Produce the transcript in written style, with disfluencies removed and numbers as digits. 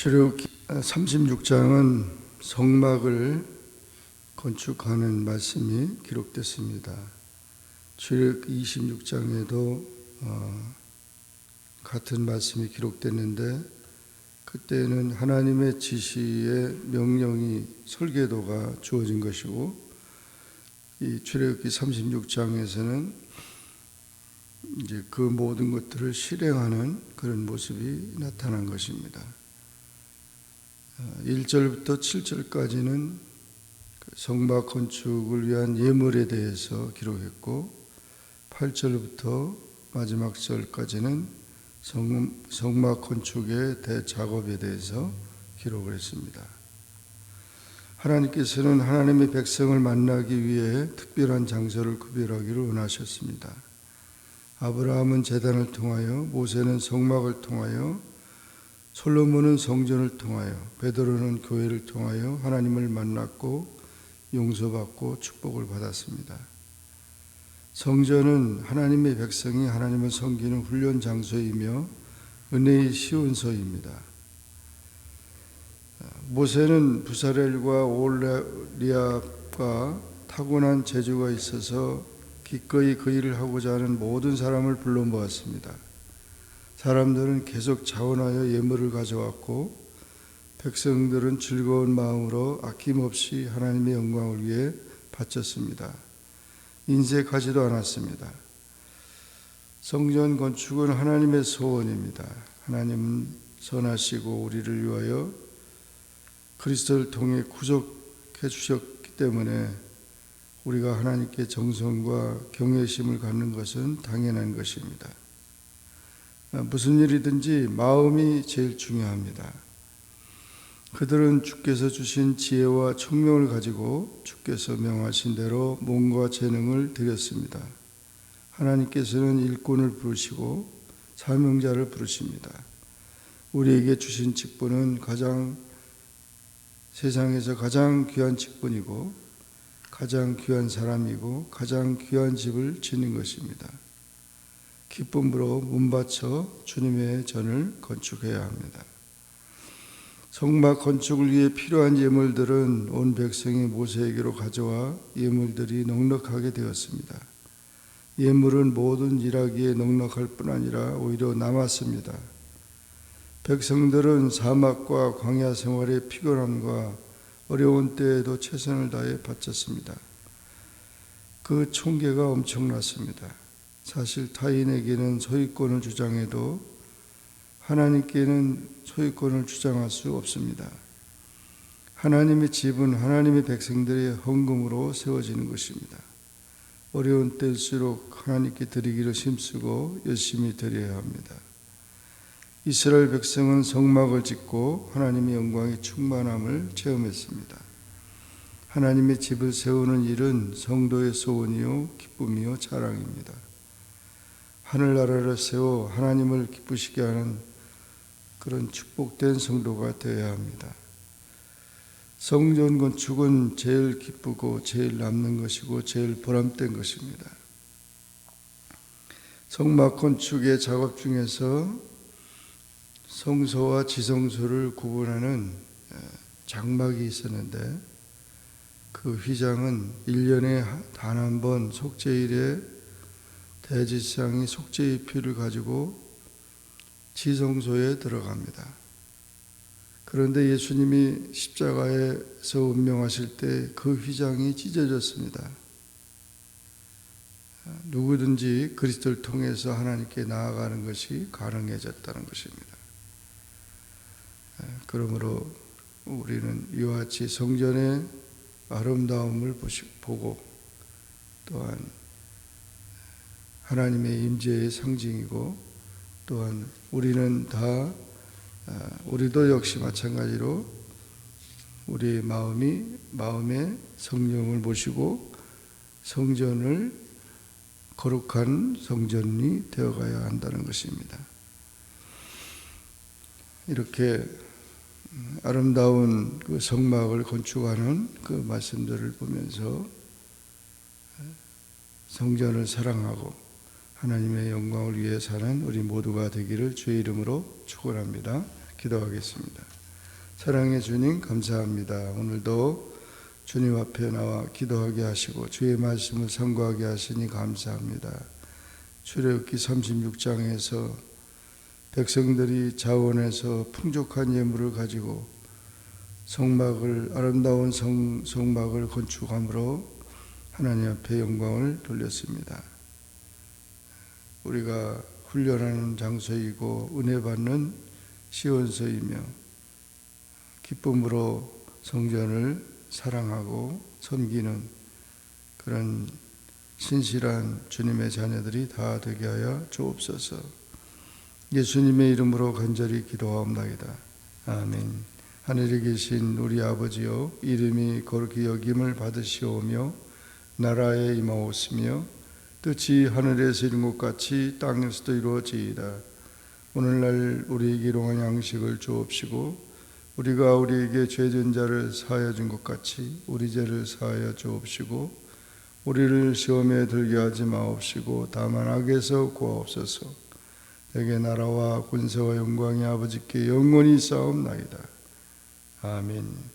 출애굽기 36장은 성막을 건축하는 말씀이 기록됐습니다. 출애굽기 26장에도 같은 말씀이 기록됐는데 그때는 하나님의 지시의 명령이 설계도가 주어진 것이고, 이 출애굽기 36장에서는 이제 그 모든 것들을 실행하는 그런 모습이 나타난 것입니다. 1절부터 7절까지는 성막 건축을 위한 예물에 대해서 기록했고, 8절부터 마지막 절까지는 성막 건축의 대작업에 대해서 기록을 했습니다. 하나님께서는 하나님의 백성을 만나기 위해 특별한 장소를 구별하기를 원하셨습니다. 아브라함은 제단을 통하여, 모세는 성막을 통하여, 솔로몬은 성전을 통하여, 베드로는 교회를 통하여 하나님을 만났고 용서받고 축복을 받았습니다. 성전은 하나님의 백성이 하나님을 섬기는 훈련 장소이며 은혜의 시온소입니다. 모세는 부사렐과 올리압과 타고난 재주가 있어서 기꺼이 그 일을 하고자 하는 모든 사람을 불러 모았습니다. 사람들은 계속 자원하여 예물을 가져왔고, 백성들은 즐거운 마음으로 아낌없이 하나님의 영광을 위해 바쳤습니다. 인색하지도 않았습니다. 성전 건축은 하나님의 소원입니다. 하나님은 선하시고 우리를 위하여 그리스도를 통해 구속해 주셨기 때문에 우리가 하나님께 정성과 경외심을 갖는 것은 당연한 것입니다. 무슨 일이든지 마음이 제일 중요합니다. 그들은 주께서 주신 지혜와 총명을 가지고 주께서 명하신 대로 몸과 재능을 드렸습니다. 하나님께서는 일꾼을 부르시고 사명자를 부르십니다. 우리에게 주신 직분은 세상에서 가장 귀한 직분이고, 가장 귀한 사람이고, 가장 귀한 집을 짓는 것입니다. 기쁨으로 문바쳐 주님의 전을 건축해야 합니다. 성막 건축을 위해 필요한 예물들은 온 백성이 모세에게로 가져와 예물들이 넉넉하게 되었습니다. 예물은 모든 일하기에 넉넉할 뿐 아니라 오히려 남았습니다. 백성들은 사막과 광야 생활의 피곤함과 어려운 때에도 최선을 다해 바쳤습니다. 그 총계가 엄청났습니다. 사실 타인에게는 소유권을 주장해도 하나님께는 소유권을 주장할 수 없습니다. 하나님의 집은 하나님의 백성들의 헌금으로 세워지는 것입니다. 어려운 때일수록 하나님께 드리기를 힘쓰고 열심히 드려야 합니다. 이스라엘 백성은 성막을 짓고 하나님의 영광의 충만함을 체험했습니다. 하나님의 집을 세우는 일은 성도의 소원이요 기쁨이요 자랑입니다. 하늘나라를 세워 하나님을 기쁘시게 하는 그런 축복된 성도가 되어야 합니다. 성전 건축은 제일 기쁘고 제일 남는 것이고 제일 보람된 것입니다. 성막 건축의 작업 중에서 성소와 지성소를 구분하는 장막이 있었는데, 그 휘장은 1년에 단 한 번 속죄일에 대제사장이 속죄의 피를 가지고 지성소에 들어갑니다. 그런데 예수님이 십자가에서 운명하실 때 그 휘장이 찢어졌습니다. 누구든지 그리스도를 통해서 하나님께 나아가는 것이 가능해졌다는 것입니다. 그러므로 우리는 이와 같이 성전의 아름다움을 보고, 또한 하나님의 임재의 상징이고, 또한 우리도 역시 마찬가지로 우리의 마음에 성령을 모시고 성전을 거룩한 성전이 되어가야 한다는 것입니다. 이렇게 아름다운 그 성막을 건축하는 그 말씀들을 보면서 성전을 사랑하고 하나님의 영광을 위해 사는 우리 모두가 되기를 주의 이름으로 축원합니다. 기도하겠습니다. 사랑의 주님 감사합니다. 오늘도 주님 앞에 나와 기도하게 하시고 주의 말씀을 선고하게 하시니 감사합니다. 출애굽기 36장에서 백성들이 자원해서 풍족한 예물을 가지고 아름다운 성막을 건축함으로 하나님 앞에 영광을 돌렸습니다. 우리가 훈련하는 장소이고 은혜 받는 시온서이며 기쁨으로 성전을 사랑하고 섬기는 그런 신실한 주님의 자녀들이 다 되게 하여 주옵소서. 예수님의 이름으로 간절히 기도하옵나이다. 아멘. 하늘에 계신 우리 아버지여, 이름이 거룩히 여김을 받으시오며 나라에 임하옵시며 뜻이 하늘에서 이룬 것 같이 땅에서도 이루어지이다. 오늘날 우리에게 일용할 양식을 주옵시고 우리가 우리에게 죄진 자를 사하여 준 것 같이 우리 죄를 사하여 주옵시고 우리를 시험에 들게 하지 마옵시고 다만 악에서 구하옵소서. 내게 나라와 권세와 영광이 아버지께 영원히 쌓옵나이다. 아멘.